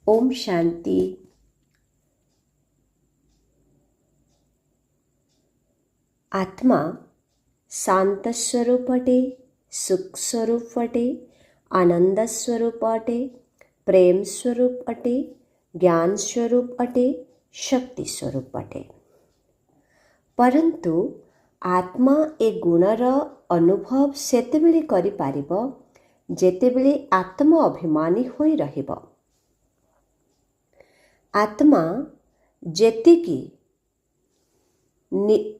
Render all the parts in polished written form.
ओम शांति। आत्मा शांत स्वरूप अटे, सुख स्वरूप अटे, आनंद स्वरूप अटे, प्रेम स्वरूप अटे, ज्ञान स्वरूप अटे, शक्ति स्वरूप अटे। परंतु आत्मा ए गुणर अनुभव सेतेबेले करि पारिबो जेतेबेले आत्म अभिमानी होई रहिबो। आत्मा जेतिकी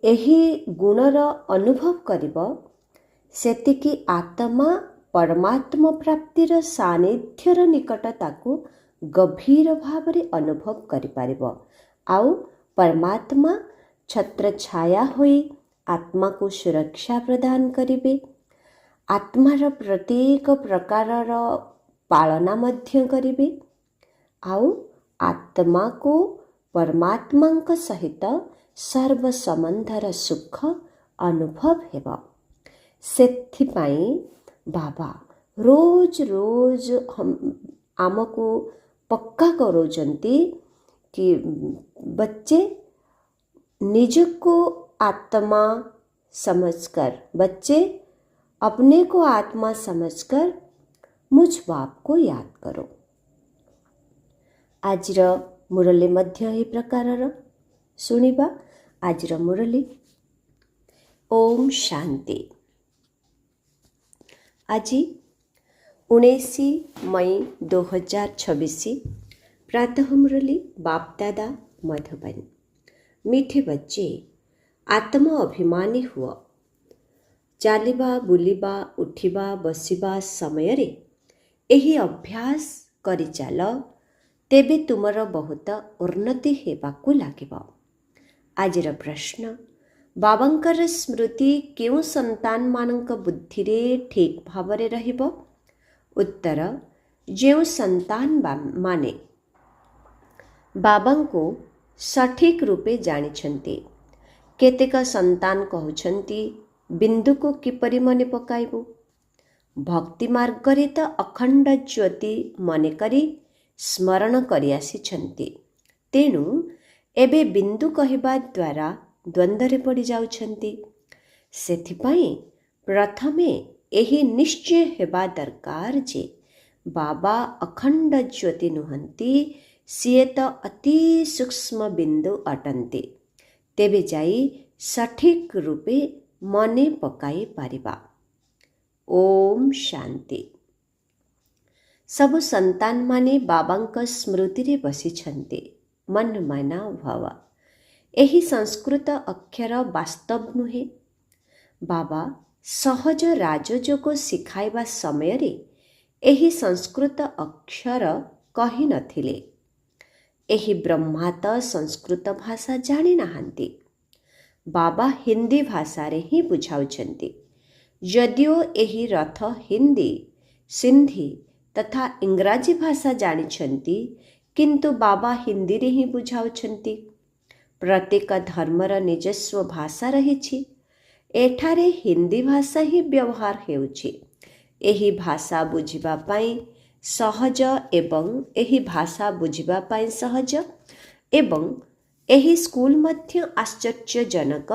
एही गुणर अनुभव करिबो सेतिकी आत्मा परमात्मा प्राप्तिर सानिध्यर निकटताकू गभीर भावरे अनुभव करि पारिबो। आउ परमात्मा छत्र छाया होई आत्मा को सुरक्षा प्रदान करिबे। आत्मार प्रत्येक प्रकारर पालना मध्य करिबे। आउ आत्मा को परमात्मांक सहित सर्व संबंधर सुख अनुभव हेबो। सेथिपाई बाबा रोज रोज आमको पक्का करोजंती कि बच्चे निजको आत्मा समझकर, बच्चे अपने को आत्मा समझकर मुझ बाप को याद करो। आजिर मुरली मध्य ही प्रकारर सुनिबा। आजिर मुरली ओम शांति। आज 19 मई 2026 प्रातः मुरली बाप दादा मधुबन। मीठे बच्चे आत्म अभिमानी हुआ। चालिबा बुलिबा उठिबा बसिबा समय रे एही अभ्यास करि चाल, तेबे तुमर बहुत उन्नति हेबाकू लागिब। आजिर प्रश्न, बाबांकर स्मृति केउ संतान मानक बुद्धि रे ठीक भावरे रहिब? उत्तर, जेउ संतान माने बाबांको सठिक रूपे जानिछन्ति। केतेक संतान कहउछन्ति बिंदु को किपरि मने पकाइबु। भक्ति मार्ग रे त अखंड ज्योति मने करी स्मरण करि आसिछन्ति। तेणु एबे बिंदु कहिबा द्वारा द्वंद्वरे पड़ी जाउछन्ति। सेथिपाई प्रथमे एही निश्चय हेबा दरकार जे बाबा अखंड ज्योति नुहन्ति, सिए त अति सूक्ष्म बिंदु अटन्ति। तेबे जाई सठिक रूपे मने पकाई पारिबा। ओम शांति। सबु संतान माने बाबांक स्मृति रे बसिछन्ति। मन मना भव। एही संस्कृत अक्षर वास्तव नुहे। बाबा सहज राजयोग शिखाइबा समय रे एही संस्कृत अक्षर कहि नथिले। एही ब्रह्मा त संस्कृत भाषा जानि नाहांती। बाबा हिंदी भाषा रे ही बुझाउछन्ति। यदिओ एही रथ हिंदी, सिंधी तथा इंग्राजी भाषा जानिछन्ति, किंतु बाबा हिंदी रे ही बुझाउछन्ति। प्रत्येक धर्मर निजस्व भाषा रहिछि। एठारे हिंदी भाषा ही व्यवहार हेउछि। एही भाषा बुझिबा पाई सहज एवं एही भाषा बुझिबा पाई सहज एवं एही स्कूल मध्य आश्चर्यजनक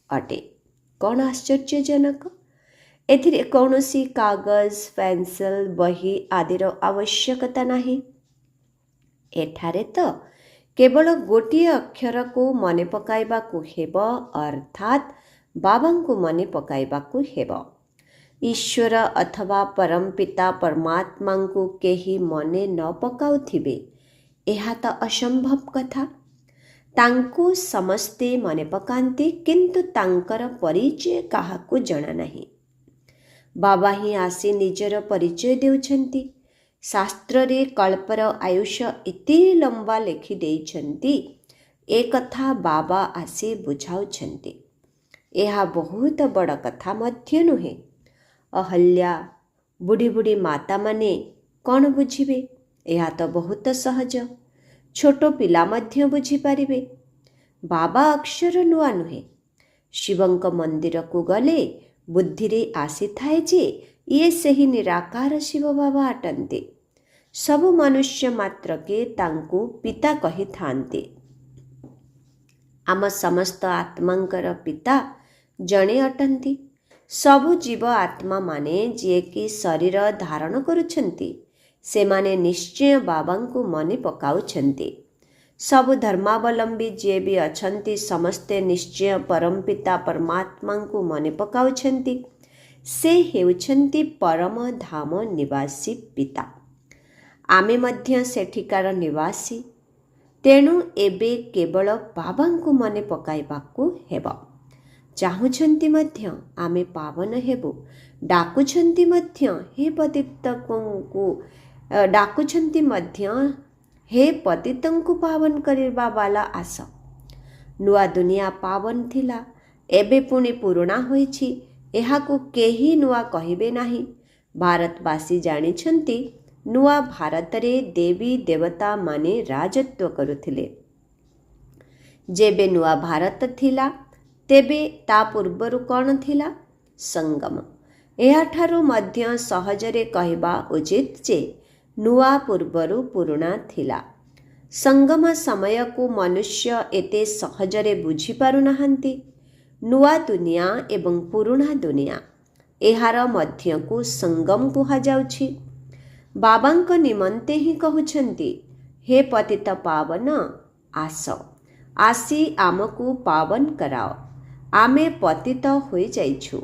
अटे। कौन आश्चर्यजनक? एथिरे कौनसी कागज, पेंसिल, बही आदिर आवश्यकता नाही। एठारे तो केवल गोटिए अक्षर को मने पकाइबा को हेब, अर्थात बाबा को मने पकाइबा को हेब। ईश्वर अथवा परमपिता परमात्मा को केही मने न पकाउथिबे, एहा त असंभव कथा। तांको समस्ते मने पकांती, किंतु तांकर परिचय काहाकू जणा नाही। बाबा ही आसी निजर परिचय देउछन्ति। शास्त्र रे कल्पर आयुष्य इति लंबा लेखि देइछन्ति, ए कथा बाबा आसी बुझाउछन्ति। एहा बहुत बड़ कथा मध्य नुहे। अहल्या बुढ़ी बुढ़ी माता माने कौन बुझिबे? एहा तो बहुत सहज। छोटो पिला मध्य बुझी पारिबे। बाबा अक्षर नुआ नुहे। शिवंक मंदिर को गले बुद्धि रे आसी थाए जे ये सही निराकार शिव बाबा अटंते। ସବୁ ମନୁଷ୍ୟ ମାତ୍ରକେ ତାଙ୍କୁ ପିତା କହିଥାନ୍ତି। ଆମ ସମସ୍ତ ଆତ୍ମାଙ୍କର ପିତା ଜଣେ ଅଟନ୍ତି। ସବୁ ଜୀବ ଆତ୍ମାମାନେ ଯିଏକି ଶରୀର ଧାରଣ କରୁଛନ୍ତି, ସେମାନେ ନିଶ୍ଚୟ ବାବାଙ୍କୁ ମନେ ପକାଉଛନ୍ତି। ସବୁ ଧର୍ମାବଲମ୍ବୀ ଯିଏ ବି ଅଛନ୍ତି, ସମସ୍ତେ ନିଶ୍ଚୟ ପରମପିତା ପରମାତ୍ମାଙ୍କୁ ମନେ ପକାଉଛନ୍ତି। ସେ ହେଉଛନ୍ତି ପରମ ଧାମ ନିବାସୀ ପିତା। ଆମେ ମଧ୍ୟ ସେଠିକାର ନିବାସୀ। ତେଣୁ ଏବେ କେବଳ ବାବାଙ୍କୁ ମନେ ପକାଇବାକୁ ହେବ। ଚାହୁଁଛନ୍ତି ମଧ୍ୟ ଆମେ ପାବନ ହେବୁ। ଡାକୁଛନ୍ତି ମଧ୍ୟ ହେ ପତିତଙ୍କୁ ପାବନ କରିବା ବାଲା ଆସ। ନୂଆ ଦୁନିଆ ପାବନ ଥିଲା, ଏବେ ପୁଣି ପୁରୁଣା ହୋଇଛି। ଏହାକୁ କେହି ନୂଆ କହିବେ ନାହିଁ। ଭାରତବାସୀ ଜାଣିଛନ୍ତି, ନୂଆ ଭାରତରେ ଦେବୀ ଦେବତାମାନେ ରାଜତ୍ୱ କରୁଥିଲେ। ଯେବେ ନୂଆ ଭାରତ ଥିଲା, ତେବେ ତା ପୂର୍ବରୁ କ'ଣ ଥିଲା? ସଙ୍ଗମ। ଏହାଠାରୁ ମଧ୍ୟ ସହଜରେ କହିବା ଉଚିତ ଯେ ନୂଆ ପୂର୍ବରୁ ପୁରୁଣା ଥିଲା। ସଙ୍ଗମ ସମୟକୁ ମନୁଷ୍ୟ ଏତେ ସହଜରେ ବୁଝିପାରୁନାହାନ୍ତି। ନୂଆ ଦୁନିଆ ଏବଂ ପୁରୁଣା ଦୁନିଆ, ଏହାର ମଧ୍ୟକୁ ସଙ୍ଗମ କୁହାଯାଉଛି। ବାବାଙ୍କ ନିମନ୍ତେ ହିଁ କହୁଛନ୍ତି, ହେ ପତିତ ପାବନ ଆସ, ଆସି ଆମକୁ ପାବନ କରାଅ। ଆମେ ପତିତ ହୋଇଯାଇଛୁ।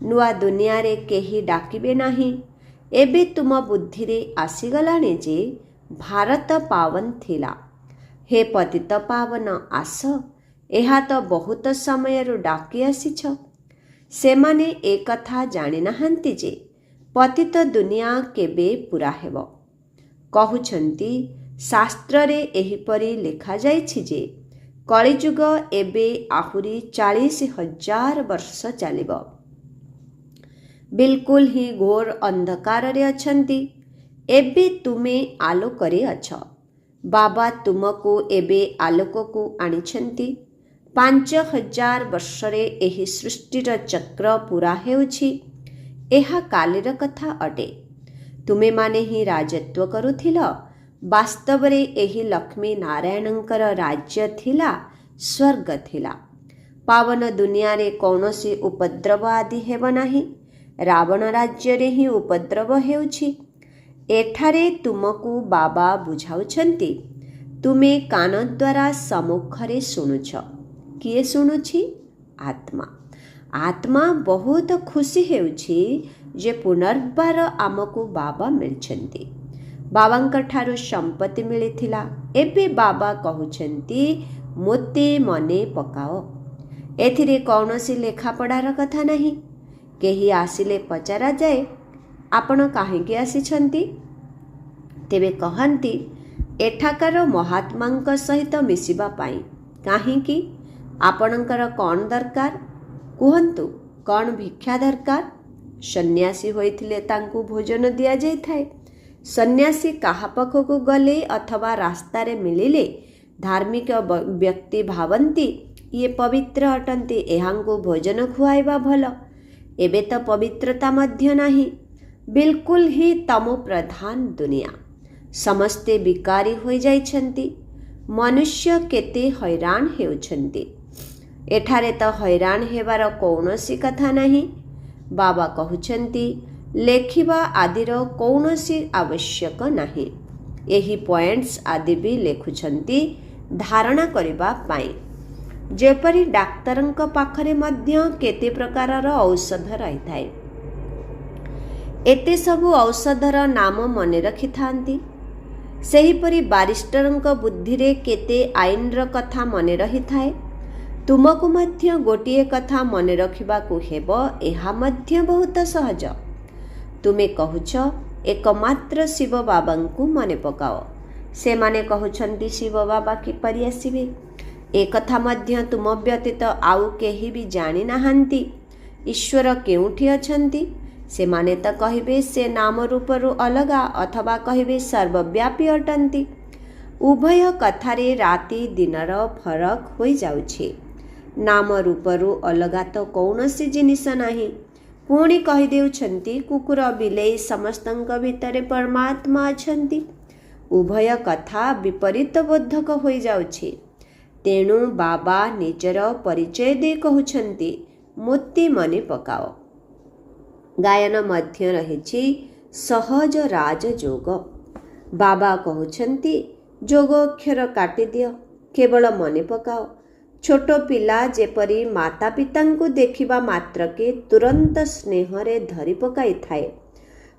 ନୂଆ ଦୁନିଆରେ କେହି ଡାକିବେ ନାହିଁ। ଏବେ ତୁମ ବୁଦ୍ଧିରେ ଆସିଗଲାଣି ଯେ ଭାରତ ପାବନ ଥିଲା। ହେ ପତିତ ପାବନ ଆସ, ଏହା ତ ବହୁତ ସମୟରୁ ଡାକି ଆସିଛ। ସେମାନେ ଏକଥା ଜାଣିନାହାନ୍ତି ଯେ ପତିତ ଦୁନିଆ କେବେ ପୂରା ହେବ। କହୁଛନ୍ତି, ଶାସ୍ତ୍ରରେ ଏହିପରି ଲେଖାଯାଇଛି ଯେ କଳିଯୁଗ ଏବେ ଆହୁରି 40,000 ବର୍ଷ ଚାଲିବ। ବିଲକୁଲ ହିଁ ଘୋର ଅନ୍ଧକାରରେ ଅଛନ୍ତି। ଏବେ ତୁମେ ଆଲୋକରେ ଅଛ। ବାବା ତୁମକୁ ଏବେ ଆଲୋକକୁ ଆଣିଛନ୍ତି। 5,000 ବର୍ଷରେ ଏହି ସୃଷ୍ଟିର ଚକ୍ର ପୂରା ହେଉଛି। ଏହା କାଲିର କଥା ଅଟେ। ତୁମେମାନେ ହିଁ ରାଜତ୍ୱ କରୁଥିଲ। ବାସ୍ତବରେ ଏହି ଲକ୍ଷ୍ମୀ ନାରାୟଣଙ୍କର ରାଜ୍ୟ ଥିଲା, ସ୍ୱର୍ଗ ଥିଲା। ପାବନ ଦୁନିଆରେ କୌଣସି ଉପଦ୍ରବ ଆଦି ହେବ ନାହିଁ। ରାବଣ ରାଜ୍ୟରେ ହିଁ ଉପଦ୍ରବ ହେଉଛି। ଏଠାରେ ତୁମକୁ ବାବା ବୁଝାଉଛନ୍ତି। ତୁମେ କାନ ଦ୍ୱାରା ସମ୍ମୁଖରେ ଶୁଣୁଛ। କିଏ ଶୁଣୁଛି? ଆତ୍ମା। ଆତ୍ମା ବହୁତ ଖୁସି ହେଉଛି ଯେ ପୁନର୍ବାର ଆମକୁ ବାବା ମିଳିଛନ୍ତି। ବାବାଙ୍କ ଠାରୁ ସମ୍ପତ୍ତି ମିଳିଥିଲା। ଏବେ ବାବା କହୁଛନ୍ତି, ମୋତେ ମନେ ପକାଅ। ଏଥିରେ କୌଣସି ଲେଖାପଢ଼ାର କଥା ନାହିଁ। କେହି ଆସିଲେ ପଚରାଯାଏ, ଆପଣ କାହିଁକି ଆସିଛନ୍ତି? ତେବେ କହନ୍ତି, ଏଠାକାର ମହାତ୍ମାଙ୍କ ସହିତ ମିଶିବା ପାଇଁ। କାହିଁକି? ଆପଣଙ୍କର କ'ଣ ଦରକାର? କୁହନ୍ତୁ, କ'ଣ ଭିକ୍ଷା ଦରକାର? ସନ୍ନ୍ୟାସୀ ହୋଇଥିଲେ ତାଙ୍କୁ ଭୋଜନ ଦିଆଯାଇଥାଏ। ସନ୍ନ୍ୟାସୀ କାହା ପାଖକୁ ଗଲେ ଅଥବା ରାସ୍ତାରେ ମିଳିଲେ ଧାର୍ମିକ ବ୍ୟକ୍ତି ଭାବନ୍ତି, ଇଏ ପବିତ୍ର ଅଟନ୍ତି, ଏହାଙ୍କୁ ଭୋଜନ ଖୁଆଇବା ଭଲ। ଏବେ ତ ପବିତ୍ରତା ମଧ୍ୟ ନାହିଁ। ବିଲକୁଲ ହିଁ ତମୋ ପ୍ରଧାନ ଦୁନିଆ। ସମସ୍ତେ ବିକାରୀ ହୋଇଯାଇଛନ୍ତି। ମନୁଷ୍ୟ କେତେ ହଇରାଣ ହେଉଛନ୍ତି। ଏଠାରେ ତ ହଇରାଣ ହେବାର କୌଣସି କଥା ନାହିଁ। ବାବା କହୁଛନ୍ତି, ଲେଖିବା ଆଦିର କୌଣସି ଆବଶ୍ୟକ ନାହିଁ। ଏହି ପଏଣ୍ଟସ୍ ଆଦି ବି ଲେଖୁଛନ୍ତି ଧାରଣା କରିବା ପାଇଁ। ଯେପରି ଡାକ୍ତରଙ୍କ ପାଖରେ ମଧ୍ୟ କେତେ ପ୍ରକାରର ଔଷଧ ରହିଥାଏ। ଏତେ ସବୁ ଔଷଧର ନାମ ମନେ ରଖିଥାନ୍ତି। ସେହିପରି ବାରିଷ୍ଟରଙ୍କ ବୁଦ୍ଧିରେ କେତେ ଆଇନର କଥା ମନେ ରହିଥାଏ। ତୁମକୁ ମଧ୍ୟ ଗୋଟିଏ କଥା ମନେ ରଖିବାକୁ ହେବ। ଏହା ମଧ୍ୟ ବହୁତ ସହଜ। ତୁମେ କହୁଛ, ଏକମାତ୍ର ଶିବ ବାବାଙ୍କୁ ମନେ ପକାଅ। ସେମାନେ କହୁଛନ୍ତି, ଶିବ ବାବା କିପରି ଆସିବେ? ଏକଥା ମଧ୍ୟ ତୁମ ବ୍ୟତୀତ ଆଉ କେହି ବି ଜାଣିନାହାନ୍ତି। ଈଶ୍ୱର କେଉଁଠି ଅଛନ୍ତି? ସେମାନେ ତ କହିବେ ସେ ନାମ ରୂପରୁ ଅଲଗା, ଅଥବା କହିବେ ସର୍ବବ୍ୟାପୀ ଅଟନ୍ତି। ଉଭୟ କଥାରେ ରାତି ଦିନର ଫରକ ହୋଇଯାଉଛି। ନାମ ରୂପରୁ ଅଲଗା ତ କୌଣସି ଜିନିଷ ନାହିଁ। ପୁଣି କହିଦେଉଛନ୍ତି କୁକୁର ବିଲେଇ ସମସ୍ତଙ୍କ ଭିତରେ ପରମାତ୍ମା ଅଛନ୍ତି। ଉଭୟ କଥା ବିପରୀତ ବୋଧକ ହୋଇଯାଉଛି। ତେଣୁ ବାବା ନିଜର ପରିଚୟ ଦେଇ କହୁଛନ୍ତି ମୋତେ ମନେ ପକାଅ। ଗାୟନ ମଧ୍ୟ ରହିଛି ସହଜ ରାଜଯୋଗ। ବାବା କହୁଛନ୍ତି ଯୋଗ ଅକ୍ଷର କାଟିଦିଅ, କେବଳ ମନେ ପକାଅ। ଛୋଟ ପିଲା ଯେପରି ମାତା ପିତାଙ୍କୁ ଦେଖିବା ମାତ୍ରକେ ତୁରନ୍ତ ସ୍ନେହରେ ଧରି ପକାଇଥାଏ।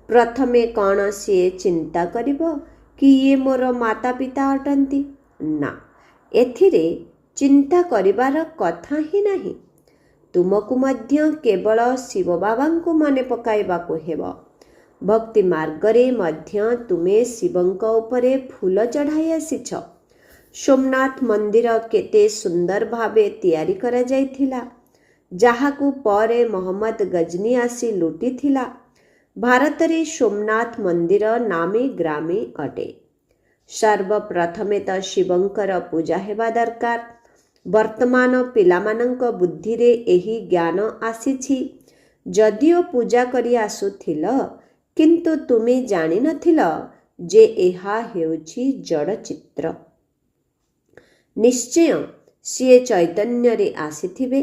ପ୍ରଥମେ କ'ଣ ସିଏ ଚିନ୍ତା କରିବ କି ଇଏ ମୋର ମାତା ପିତା ଅଟନ୍ତି? ନା, ଏଥିରେ ଚିନ୍ତା କରିବାର କଥା ହିଁ ନାହିଁ। ତୁମକୁ ମଧ୍ୟ କେବଳ ଶିବ ବାବାଙ୍କୁ ମନେ ପକାଇବାକୁ ହେବ। ଭକ୍ତି ମାର୍ଗରେ ମଧ୍ୟ ତୁମେ ଶିବଙ୍କ ଉପରେ ଫୁଲ ଚଢ଼ାଇ ଆସିଛ। ସୋମନାଥ ମନ୍ଦିର କେତେ ସୁନ୍ଦର ଭାବେ ତିଆରି କରାଯାଇଥିଲା, ଯାହାକୁ ପରେ ମହମ୍ମଦ ଗଜନୀ ଆସି ଲୁଟିଥିଲା। ଭାରତରେ ସୋମନାଥ ମନ୍ଦିର ନାମୀ ଗ୍ରାମୀ ଅଟେ। ସର୍ବପ୍ରଥମେ ତ ଶିବଙ୍କର ପୂଜା ହେବା ଦରକାର। ବର୍ତ୍ତମାନ ପିଲାମାନଙ୍କ ବୁଦ୍ଧିରେ ଏହି ଜ୍ଞାନ ଆସିଛି। ଯଦିଓ ପୂଜା କରି ଆସୁଥିଲ, କିନ୍ତୁ ତୁମେ ଜାଣିନଥିଲ ଯେ ଏହା ହେଉଛି ଜଡ଼ଚିତ୍ର। ନିଶ୍ଚୟ ସିଏ ଚୈତନ୍ୟରେ ଆସିଥିବେ।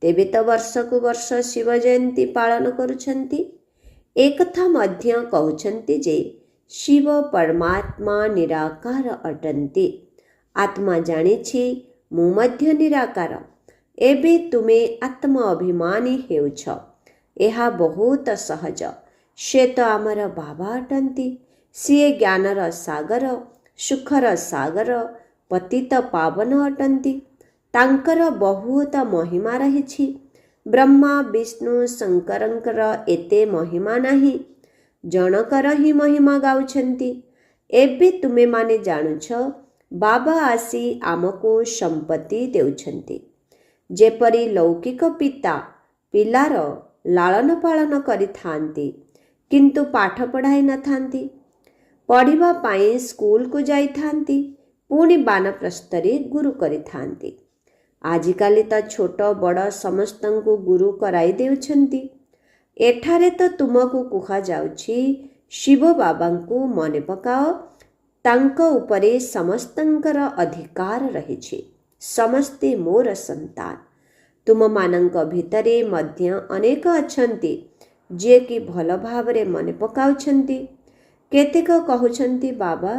ତେବେ ତ ବର୍ଷକୁ ବର୍ଷ ଶିବ ଜୟନ୍ତୀ ପାଳନ କରୁଛନ୍ତି। ଏକଥା ମଧ୍ୟ କହୁଛନ୍ତି ଯେ ଶିବ ପରମାତ୍ମା ନିରାକାର ଅଟନ୍ତି। ଆତ୍ମା ଜାଣିଛି ମୁଁ ମଧ୍ୟ ନିରାକାର। ଏବେ ତୁମେ ଆତ୍ମ ଅଭିମାନୀ ହେଉଛ। ଏହା ବହୁତ ସହଜ। ସେ ତ ଆମର ବାବା ଅଟନ୍ତି। ସିଏ ଜ୍ଞାନର ସାଗର, ସୁଖର ସାଗର, ପତିତ ପାବନ ଅଟନ୍ତି। ତାଙ୍କର ବହୁତ ମହିମା ରହିଛି। ବ୍ରହ୍ମା ବିଷ୍ଣୁ ଶଙ୍କରଙ୍କର ଏତେ ମହିମା ନାହିଁ। ଜଣକର ହିଁ ମହିମା ଗାଉଛନ୍ତି। ଏବେ ତୁମେମାନେ ଜାଣୁଛ ବାବା ଆସି ଆମକୁ ସମ୍ପତ୍ତି ଦେଉଛନ୍ତି। ଯେପରି ଲୌକିକ ପିତା ପିଲାର ଲାଳନ ପାଳନ କରିଥାନ୍ତି, କିନ୍ତୁ ପାଠ ପଢ଼ାଇ ନଥାନ୍ତି। ପଢ଼ିବା ପାଇଁ ସ୍କୁଲକୁ ଯାଇଥାନ୍ତି, ପୁଣି ବାନପ୍ରସ୍ଥରେ ଗୁରୁ କରିଥାନ୍ତି। ଆଜିକାଲି ତ ଛୋଟ ବଡ଼ ସମସ୍ତଙ୍କୁ ଗୁରୁ କରାଇ ଦେଉଛନ୍ତି। ଏଠାରେ ତ ତୁମକୁ କୁହାଯାଉଛି ଶିବ ବାବାଙ୍କୁ ମନେ ପକାଅ। ତାଙ୍କ ଉପରେ ସମସ୍ତଙ୍କର ଅଧିକାର ରହିଛି। ସମସ୍ତେ ମୋର ସନ୍ତାନ। ତୁମମାନଙ୍କ ଭିତରେ ମଧ୍ୟ ଅନେକ ଅଛନ୍ତି ଯିଏକି ଭଲ ଭାବରେ ମନେ ପକାଉଛନ୍ତି। କେତେକ କହୁଛନ୍ତି ବାବା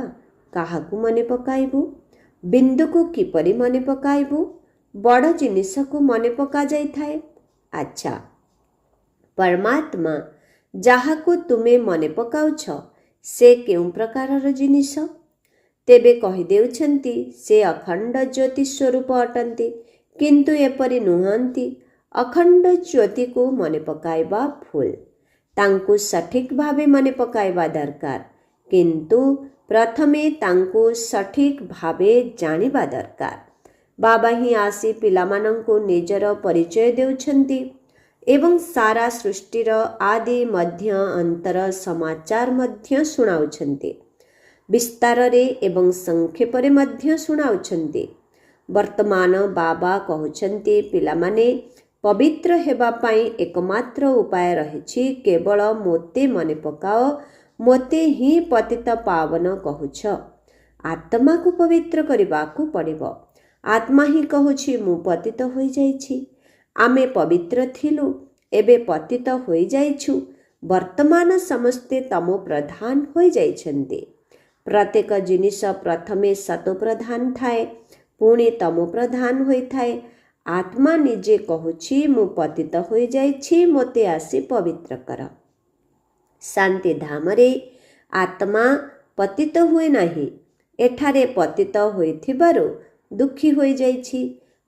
କାହାକୁ ମନେ ପକାଇବୁ? ବିନ୍ଦୁକୁ କିପରି ମନେ ପକାଇବୁ? ବଡ଼ ଜିନିଷକୁ ମନେ ପକାଯାଇଥାଏ। ଆଚ୍ଛା, ପରମାତ୍ମା ଯାହାକୁ ତୁମେ ମନେ ପକାଉଛ ସେ କେଉଁ ପ୍ରକାରର ଜିନିଷ? ତେବେ କହିଦେଉଛନ୍ତି ସେ ଅଖଣ୍ଡ ଜ୍ୟୋତି ସ୍ୱରୂପ ଅଟନ୍ତି। କିନ୍ତୁ ଏପରି ନୁହନ୍ତି। ଅଖଣ୍ଡ ଜ୍ୟୋତିକୁ ମନେ ପକାଇବା ଭୁଲ। ତାଙ୍କୁ ସଠିକ୍ ଭାବେ ମନେ ପକାଇବା ଦରକାର। କିନ୍ତୁ ପ୍ରଥମେ ତାଙ୍କୁ ସଠିକ୍ ଭାବେ ଜାଣିବା ଦରକାର। ବାବା ହିଁ ଆସି ପିଲାମାନଙ୍କୁ ନିଜର ପରିଚୟ ଦେଉଛନ୍ତି ଏବଂ ସାରା ସୃଷ୍ଟିର ଆଦି ମଧ୍ୟ ଅନ୍ତର ସମାଚାର ମଧ୍ୟ ଶୁଣାଉଛନ୍ତି। ବିସ୍ତାରରେ ଏବଂ ସଂକ୍ଷେପରେ ମଧ୍ୟ ଶୁଣାଉଛନ୍ତି। ବର୍ତ୍ତମାନ ବାବା କହୁଛନ୍ତି ପିଲାମାନେ ପବିତ୍ର ହେବା ପାଇଁ ଏକମାତ୍ର ଉପାୟ ରହିଛି କେବଳ ମୋତେ ମନେ ପକାଅ। ମୋତେ ହିଁ ପତିତ ପାବନ କହୁଛ। ଆତ୍ମାକୁ ପବିତ୍ର କରିବାକୁ ପଡ଼ିବ। ଆତ୍ମା ହିଁ କହୁଛି ମୁଁ ପତିତ ହୋଇଯାଇଛି। ଆମେ ପବିତ୍ର ଥିଲୁ, ଏବେ ପତିତ ହୋଇଯାଇଛୁ। ବର୍ତ୍ତମାନ ସମସ୍ତେ ତମ ପ୍ରଧାନ ହୋଇଯାଇଛନ୍ତି। ପ୍ରତ୍ୟେକ ଜିନିଷ ପ୍ରଥମେ ସତ ପ୍ରଧାନ ଥାଏ, ପୁଣି ତମ ପ୍ରଧାନ ହୋଇଥାଏ। ଆତ୍ମା ନିଜେ କହୁଛି ମୁଁ ପତିତ ହୋଇଯାଇଛି, ମୋତେ ଆସି ପବିତ୍ର କର। ଶାନ୍ତି ଧାମରେ ଆତ୍ମା ପତିତ ହୁଏ ନାହିଁ। ଏଠାରେ ପତିତ ହୋଇଥିବାରୁ ଦୁଃଖୀ ହୋଇଯାଇଛି।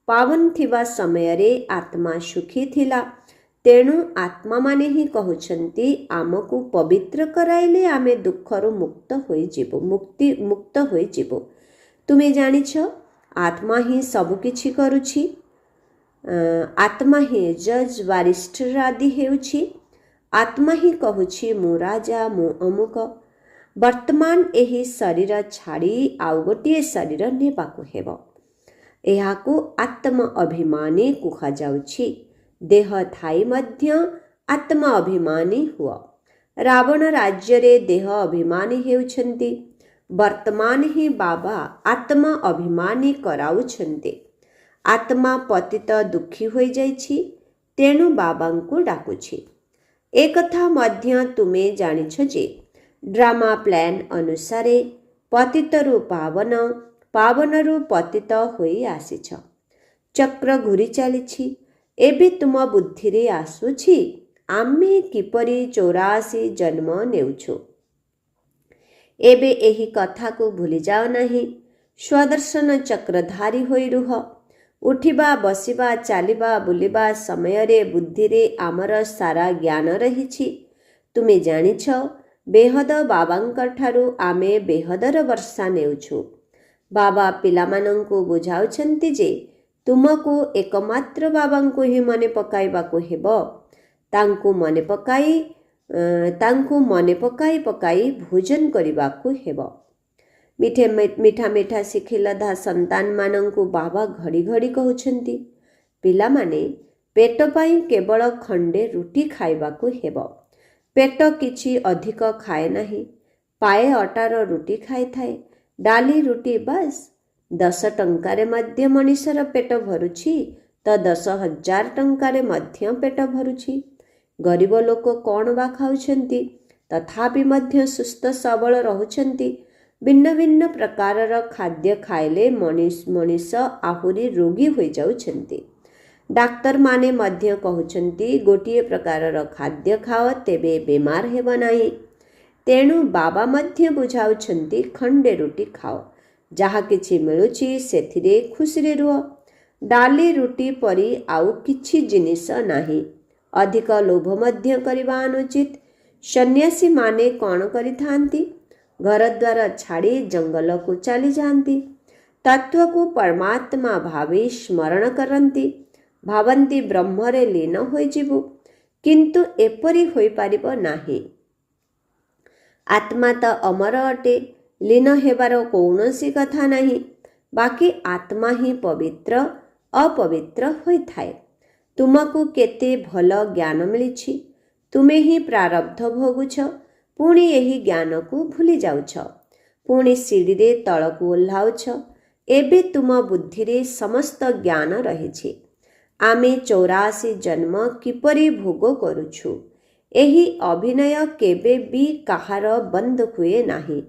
ପାବନ ଥିବା ସମୟରେ ଆତ୍ମା ସୁଖୀ ଥିଲା। ତେଣୁ ଆତ୍ମାମାନେ ହିଁ କହୁଛନ୍ତି ଆମକୁ ପବିତ୍ର କରାଇଲେ ଆମେ ଦୁଃଖରୁ ମୁକ୍ତ ହୋଇଯିବୁ। ତୁମେ ଜାଣିଛ ଆତ୍ମା ହିଁ ସବୁକିଛି କରୁଛି। ଆତ୍ମା ହିଁ ଜଜ୍ ବାରିଷ୍ଟର ଆଦି ହେଉଛି। ଆତ୍ମା ହିଁ କହୁଛି ମୁଁ ରାଜା, ମୁଁ ଅମୁକ। ବର୍ତ୍ତମାନ ଏହି ଶରୀର ଛାଡ଼ି ଆଉ ଗୋଟିଏ ଶରୀର ନେବାକୁ ହେବ। ଏହାକୁ ଆତ୍ମ ଅଭିମାନୀ କୁହାଯାଉଛି। ଦେହ ଥାଇ ମଧ୍ୟ ଆତ୍ମ ଅଭିମାନୀ ହୁଅ। ରାବଣ ରାଜ୍ୟରେ ଦେହ ଅଭିମାନୀ ହେଉଛନ୍ତି। ବର୍ତ୍ତମାନ ହିଁ ବାବା ଆତ୍ମ ଅଭିମାନୀ କରାଉଛନ୍ତି। ଆତ୍ମା ପତିତ ଦୁଃଖୀ ହୋଇଯାଇଛି, ତେଣୁ ବାବାଙ୍କୁ ଡାକୁଛି। ଏକଥା ମଧ୍ୟ ତୁମେ ଜାଣିଛ ଯେ ଡ୍ରାମା ପ୍ଲାନ୍ ଅନୁସାରେ ପତିତରୁ ପାବନ, ପାବନରୁ ପତିତ ହୋଇ ଆସିଛ। ଚକ୍ର ଘୁରି ଚାଲିଛି। ଏବେ ତୁମ ବୁଦ୍ଧିରେ ଆସୁଛି ଆମେ କିପରି 84 ଜନ୍ମ ନେଉଛୁ। ଏବେ ଏହି କଥାକୁ ଭୁଲିଯାଅ ନାହିଁ। ସ୍ୱଦର୍ଶନ ଚକ୍ରଧାରୀ ହୋଇ ରୁହ। ଉଠିବା, ବସିବା, ଚାଲିବା, ବୁଲିବା ସମୟରେ ବୁଦ୍ଧିରେ ଆମର ସାରା ଜ୍ଞାନ ରହିଛି। ତୁମେ ଜାଣିଛ ବେହଦ ବାବାଙ୍କ ଠାରୁ ଆମେ ବେହଦର ବର୍ଷା ନେଉଛୁ। ବାବା ପିଲାମାନଙ୍କୁ ବୁଝାଉଛନ୍ତି ଯେ ତୁମକୁ ଏକମାତ୍ର ବାବାଙ୍କୁ ହିଁ ମନେ ପକାଇବାକୁ ହେବ। ତାଙ୍କୁ ମନେ ପକାଇ ଭୋଜନ କରିବାକୁ ହେବ। ମିଠା ମିଠା ଶିଖିଲଧା ସନ୍ତାନମାନଙ୍କୁ ବାବା ଘଡ଼ି ଘଡ଼ି କହୁଛନ୍ତି, ପିଲାମାନେ ପେଟ ପାଇଁ କେବଳ ଖଣ୍ଡେ ରୁଟି ଖାଇବାକୁ ହେବ। ପେଟ କିଛି ଅଧିକ ଖାଏ ନାହିଁ। ପାଏ ଅଟାର ରୁଟି ଖାଇଥାଏ, ଡାଲି ରୁଟି ବାସ୍। 10 ଟଙ୍କାରେ ମଧ୍ୟ ମଣିଷର ପେଟ ଭରୁଛି ତ 10,000 ଟଙ୍କାରେ ମଧ୍ୟ ପେଟ ଭରୁଛି। ଗରିବ ଲୋକ କ'ଣ ବା ଖାଉଛନ୍ତି, ତଥାପି ମଧ୍ୟ ସୁସ୍ଥ ସବଳ ରହୁଛନ୍ତି। ଭିନ୍ନ ଭିନ୍ନ ପ୍ରକାରର ଖାଦ୍ୟ ଖାଇଲେ ମଣିଷ ଆହୁରି ରୋଗୀ ହୋଇଯାଉଛନ୍ତି। ଡାକ୍ତରମାନେ ମଧ୍ୟ କହୁଛନ୍ତି ଗୋଟିଏ ପ୍ରକାରର ଖାଦ୍ୟ ଖାଅ, ତେବେ ବେମାର ହେବ ନାହିଁ। ତେଣୁ ବାବା ମଧ୍ୟ ବୁଝାଉଛନ୍ତି ଖଣ୍ଡେ ରୁଟି ଖାଅ। ଯାହା କିଛି ମିଳୁଛି ସେଥିରେ ଖୁସିରେ ରୁହ। ଡାଲି ରୁଟି ପରି ଆଉ କିଛି ଜିନିଷ ନାହିଁ। ଅଧିକ ଲୋଭ ମଧ୍ୟ କରିବା ଅନୁଚିତ। ସନ୍ନ୍ୟାସୀମାନେ କ'ଣ କରିଥାନ୍ତି? ଘରଦ୍ୱାର ଛାଡ଼ି ଜଙ୍ଗଲକୁ ଚାଲିଯାଆନ୍ତି। ତତ୍ତ୍ୱକୁ ପରମାତ୍ମା ଭାବି ସ୍ମରଣ କରନ୍ତି। ଭାବନ୍ତି ବ୍ରହ୍ମରେ ଲୀନ ହୋଇଯିବୁ, କିନ୍ତୁ ଏପରି ହୋଇପାରିବ ନାହିଁ। ଆତ୍ମା ତ ଅମର ଅଟେ, ଲୀନ ହେବାର କୌଣସି କଥା ନାହିଁ। ବାକି ଆତ୍ମା ହିଁ ପବିତ୍ର ଅପବିତ୍ର ହୋଇଥାଏ। ତୁମକୁ କେତେ ଭଲ ଜ୍ଞାନ ମିଳିଛି। ତୁମେ ହିଁ ପ୍ରାରବ୍ଧ ଭୋଗୁଛ, ପୁଣି ଏହି ଜ୍ଞାନକୁ ଭୁଲି ଯାଉଛ। ପୁଣି ସିଡ଼ିରେ ତଳକୁ ଓହ୍ଲାଉଛ। ଏବେ ତୁମ ବୁଦ୍ଧିରେ ସମସ୍ତ ଜ୍ଞାନ ରହିଛି। ଆମେ 84 ଜନ୍ମ କିପରି ଭୋଗ କରୁଛୁ। ଏହି ଅଭିନୟ କେବେ ବି କାହାର ବନ୍ଦ ହୁଏ ନାହିଁ।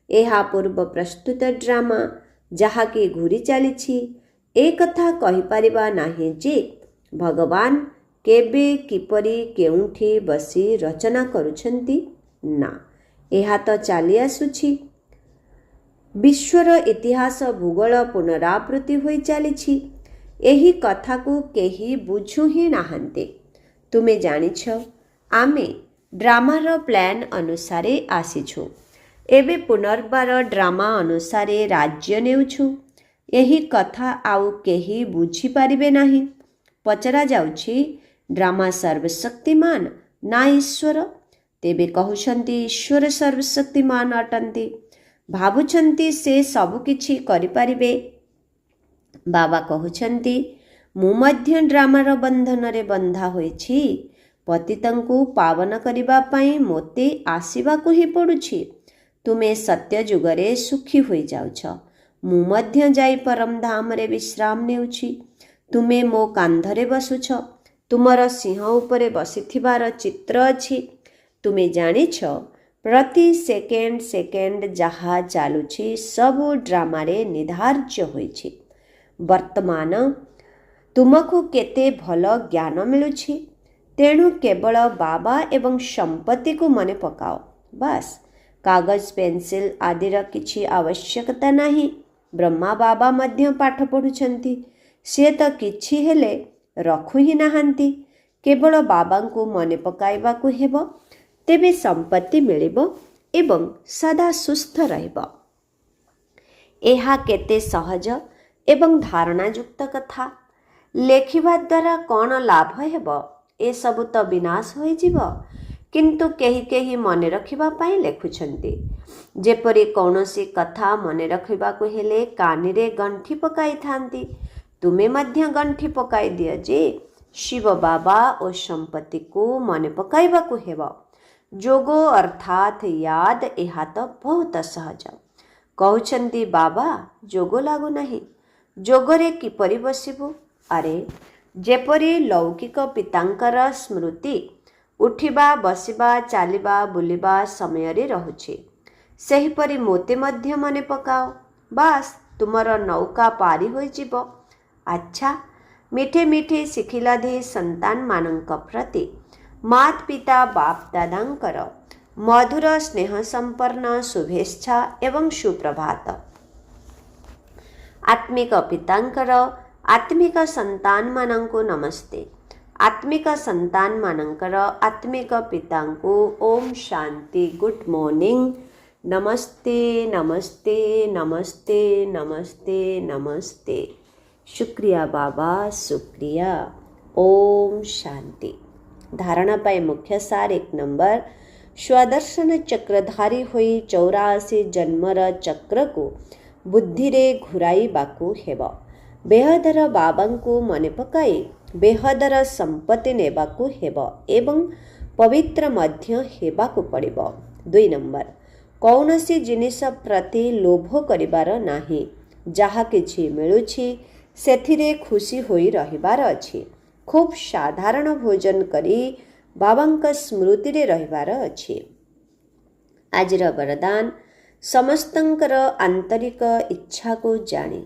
ଏହା ପୂର୍ବ ପ୍ରସ୍ତୁତ ଡ୍ରାମା, ଯାହାକି ଘୁରି ଚାଲିଛି। ଏକଥା କହିପାରିବା ନାହିଁ ଯେ ଭଗବାନ କେବେ, କିପରି, କେଉଁଠି ବସି ରଚନା କରୁଛନ୍ତି। ନା, ଏହା ତ ଚାଲି ଆସୁଛି। ବିଶ୍ୱର ଇତିହାସ ଭୂଗୋଳ ପୁନରାବୃତ୍ତି ହୋଇ ଚାଲିଛି। ଏହି କଥାକୁ କେହି ବୁଝୁ ହିଁ ନାହାନ୍ତି। ତୁମେ ଜାଣିଛ ଆମେ ଡ୍ରାମାର ପ୍ଲାନ୍ ଅନୁସାରେ ଆସିଛୁ। ଏବେ ପୁନର୍ବାର ଡ୍ରାମା ଅନୁସାରେ ରାଜ୍ୟ ନେଉଛୁ। ଏହି କଥା ଆଉ କେହି ବୁଝିପାରିବେ ନାହିଁ। ପଚରାଯାଉଛି ଡ୍ରାମା ସର୍ବଶକ୍ତିମାନ ନା ଈଶ୍ୱର? ତେବେ କହୁଛନ୍ତି ଈଶ୍ୱର ସର୍ବଶକ୍ତିମାନ ଅଟନ୍ତି। ଭାବୁଛନ୍ତି ସେ ସବୁକିଛି କରିପାରିବେ। ବାବା କହୁଛନ୍ତି ମୁଁ ମଧ୍ୟ ଡ୍ରାମାର ବନ୍ଧନରେ ବନ୍ଧା ହୋଇଛି। ପତିତଙ୍କୁ ପାବନ କରିବା ପାଇଁ ମୋତେ ଆସିବାକୁ ହିଁ ପଡ଼ୁଛି। ତୁମେ ସତ୍ୟ ଯୁଗରେ ସୁଖୀ ହୋଇଯାଉଛ। ମୁଁ ମଧ୍ୟ ଯାଇ ପରମ ଧାମରେ ବିଶ୍ରାମ ନେଉଛି। ତୁମେ ମୋ କାନ୍ଧରେ ବସୁଛ। ତୁମର ସିଂହ ଉପରେ ବସିଥିବାର ଚିତ୍ର ଅଛି। ତୁମେ ଜାଣିଛ ପ୍ରତି ସେକେଣ୍ଡ ଯାହା ଚାଲୁଛି ସବୁ ଡ୍ରାମାରେ ନିର୍ଦ୍ଧାର୍ଯ୍ୟ ହୋଇଛି। ବର୍ତ୍ତମାନ ତୁମକୁ କେତେ ଭଲ ଜ୍ଞାନ ମିଳୁଛି। ତେଣୁ କେବଳ ବାବା ଏବଂ ସମ୍ପତ୍ତିକୁ ମନେ ପକାଅ। ବାସ୍, କାଗଜ ପେନସିଲ ଆଦିର କିଛି ଆବଶ୍ୟକତା ନାହିଁ। ବ୍ରହ୍ମା ବାବା ମଧ୍ୟ ପାଠ ପଢ଼ୁଛନ୍ତି। ସେ ତ କିଛି ହେଲେ ରଖୁ ହିଁ ନାହାନ୍ତି। କେବଳ ବାବାଙ୍କୁ ମନେ ପକାଇବାକୁ ହେବ, ତେବେ ସମ୍ପତ୍ତି ମିଳିବ ଏବଂ ସଦା ସୁସ୍ଥ ରହିବ। ଏହା କେତେ ସହଜ ଏବଂ ଧାରଣାଯୁକ୍ତ କଥା। ଲେଖିବା ଦ୍ୱାରା କ'ଣ ଲାଭ ହେବ? ଏସବୁ ତ ବିନାଶ ହୋଇଯିବ। କିନ୍ତୁ କେହି ମନେ ରଖିବା ପାଇଁ ଲେଖୁଛନ୍ତି। ଯେପରି କୌଣସି କଥା ମନେ ରଖିବାକୁ ହେଲେ କାନିରେ ଗଣ୍ଠି ପକାଇଥାନ୍ତି। ତୁମେ ମଧ୍ୟ ଗଣ୍ଠି ପକାଇ ଦିଅ ଯେ ଶିବ ବାବା ଓ ସମ୍ପତ୍ତିକୁ ମନେ ପକାଇବାକୁ ହେବ। ଯୋଗ ଅର୍ଥାତ୍ ୟାଦ, ଏହା ତ ବହୁତ ସହଜ। କହୁଛନ୍ତି ବାବା ଯୋଗ ଲାଗୁନାହିଁ, ଯୋଗରେ କିପରି ବସିବୁ? ଆରେ ଯେପରି ଲୌକିକ ପିତାଙ୍କର ସ୍ମୃତି ଉଠିବା, ବସିବା, ଚାଲିବା, ବୁଲିବା ସମୟରେ ରହୁଛି, ସେହିପରି ମୋତେ ମଧ୍ୟ ମନେ ପକାଅ। ବାସ୍ ତୁମର ନୌକା ପାରି ହୋଇଯିବ। ଆଚ୍ଛା, ମିଠେ ମିଠେ ଶିଖିଲାଧି ସନ୍ତାନମାନଙ୍କ ପ୍ରତି ମାତ ପିତା ବାପ ଦାଦାଙ୍କର ମଧୁର ସ୍ନେହ ସମ୍ପନ୍ନ ଶୁଭେଚ୍ଛା ଏବଂ ସୁପ୍ରଭାତ। ଆତ୍ମିକ ପିତାଙ୍କର ଆତ୍ମିକ ସନ୍ତାନମାନଙ୍କୁ ନମସ୍ତେ। ଆତ୍ମିକ ସନ୍ତାନମାନଙ୍କର ଆତ୍ମିକ ପିତାଙ୍କୁ ଓମ୍ ଶାନ୍ତି, ଗୁଡ୍ ମର୍ଣ୍ଣିଂ, ନମସ୍ତେ ନମସ୍ତେ ନମସ୍ତେ ନମସ୍ତେ ନମସ୍ତେ। ଶୁକ୍ରିୟା ବାବା, ଶୁକ୍ରିୟା। ଓମ୍ ଶାନ୍ତି। ଧାରଣା ପାଇଁ ମୁଖ୍ୟ ସାର 1 ନମ୍ବର, ସ୍ୱଦର୍ଶନ ଚକ୍ରଧାରୀ ହୋଇ 84 ଜନ୍ମର ଚକ୍ରକୁ ବୁଦ୍ଧିରେ ଘୁରାଇବାକୁ ହେବ। ବେହଦର ବାବାଙ୍କୁ ମନେ ପକାଇ ବେହଦର ସମ୍ପତ୍ତି ନେବାକୁ ହେବ ଏବଂ ପବିତ୍ର ମଧ୍ୟ ହେବାକୁ ପଡ଼ିବ। 2 ନମ୍ବର, କୌଣସି ଜିନିଷ ପ୍ରତି ଲୋଭ କରିବାର ନାହିଁ। ଯାହା କିଛି ମିଳୁଛି ସେଥିରେ ଖୁସି ହୋଇ ରହିବାର ଅଛି। ଖୁବ୍ ସାଧାରଣ ଭୋଜନ କରି ବାବାଙ୍କ ସ୍ମୃତିରେ ରହିବାର ଅଛି। ଆଜିର ବରଦାନ, ସମସ୍ତଙ୍କର ଆନ୍ତରିକ ଇଚ୍ଛାକୁ ଜାଣି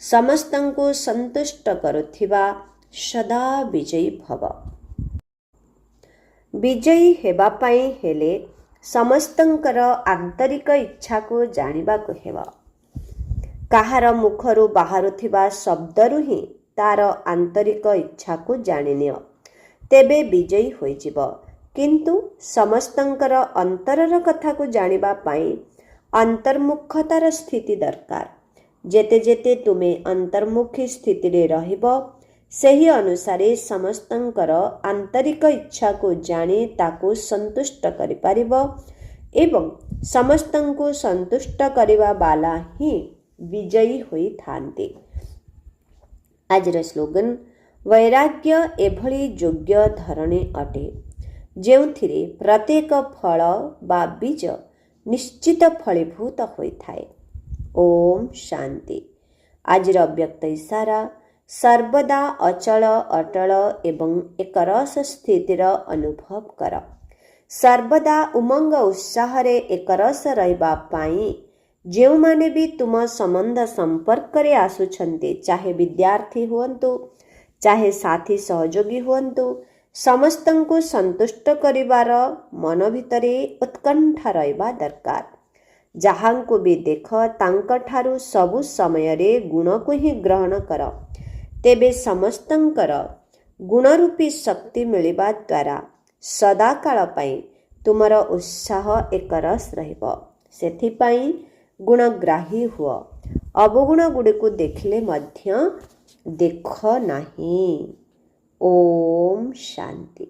ସମସ୍ତଙ୍କୁ ସନ୍ତୁଷ୍ଟ କରୁଥିବା ସଦା ବିଜୟୀ ଭବ। ବିଜୟୀ ହେବା ପାଇଁ ହେଲେ ସମସ୍ତଙ୍କର ଆନ୍ତରିକ ଇଚ୍ଛାକୁ ଜାଣିବାକୁ ହେବ। କାହାର ମୁଖରୁ ବାହାରୁଥିବା ଶବ୍ଦରୁ ହିଁ ତାର ଆନ୍ତରିକ ଇଚ୍ଛାକୁ ଜାଣିନିଅ, ତେବେ ବିଜୟୀ ହୋଇଯିବ। କିନ୍ତୁ ସମସ୍ତଙ୍କର ଅନ୍ତରର କଥାକୁ ଜାଣିବା ପାଇଁ ଅନ୍ତର୍ମୁଖତାର ସ୍ଥିତି ଦରକାର। ଯେତେ ଯେତେ ତୁମେ ଅନ୍ତର୍ମୁଖୀ ସ୍ଥିତିରେ ରହିବ, ସେହି ଅନୁସାରେ ସମସ୍ତଙ୍କର ଆନ୍ତରିକ ଇଚ୍ଛାକୁ ଜାଣି ତାକୁ ସନ୍ତୁଷ୍ଟ କରିପାରିବ ଏବଂ ସମସ୍ତଙ୍କୁ ସନ୍ତୁଷ୍ଟ କରିବା ବାଲା ହିଁ ବିଜୟୀ ହୋଇଥାନ୍ତି। ଆଜିର ସ୍ଲୋଗାନ, ବୈରାଗ୍ୟ ଏଭଳି ଯୋଗ୍ୟ ଧରଣୀ ଅଟେ ଯେଉଁଥିରେ ପ୍ରତ୍ୟେକ ଫଳ ବା ବୀଜ ନିଶ୍ଚିତ ଫଳୀଭୂତ ହୋଇଥାଏ। ଓମ୍ ଶାନ୍ତି। ଆଜିର ଅବ୍ୟକ୍ତ ଇଶାରା, ସର୍ବଦା ଅଚଳ, ଅଟଳ ଏବଂ ଏକରସ ସ୍ଥିତିର ଅନୁଭବ କର। ସର୍ବଦା ଉମଙ୍ଗ ଉତ୍ସାହରେ ଏକରସ ରହିବା ପାଇଁ ଯେଉଁମାନେ ବି ତୁମ ସମ୍ବନ୍ଧ ସମ୍ପର୍କରେ ଆସୁଛନ୍ତି, ଚାହେ ବିଦ୍ୟାର୍ଥୀ ହୁଅନ୍ତୁ, ଚାହେ ସାଥୀ ସହଯୋଗୀ ହୁଅନ୍ତୁ, ସମସ୍ତଙ୍କୁ ସନ୍ତୁଷ୍ଟ କରିବାର ମନ ଭିତରେ ଉତ୍କଣ୍ଠା ରହିବା ଦରକାର। ଯାହାଙ୍କୁ ବି ଦେଖ ତାଙ୍କଠାରୁ ସବୁ ସମୟରେ ଗୁଣକୁ ହିଁ ଗ୍ରହଣ କର। ତେବେ ସମସ୍ତଙ୍କର ଗୁଣରୂପୀ ଶକ୍ତି ମିଳିବା ଦ୍ୱାରା ସଦାକାଳ ପାଇଁ ତୁମର ଉତ୍ସାହ ଏକରସ ରହିବ। ସେଥିପାଇଁ ଗୁଣଗ୍ରାହୀ ହୁଅ। ଅବଗୁଣ ଗୁଡ଼ିକୁ ଦେଖିଲେ ମଧ୍ୟ ଦେଖ ନାହିଁ। ଓମ୍ ଶାନ୍ତି।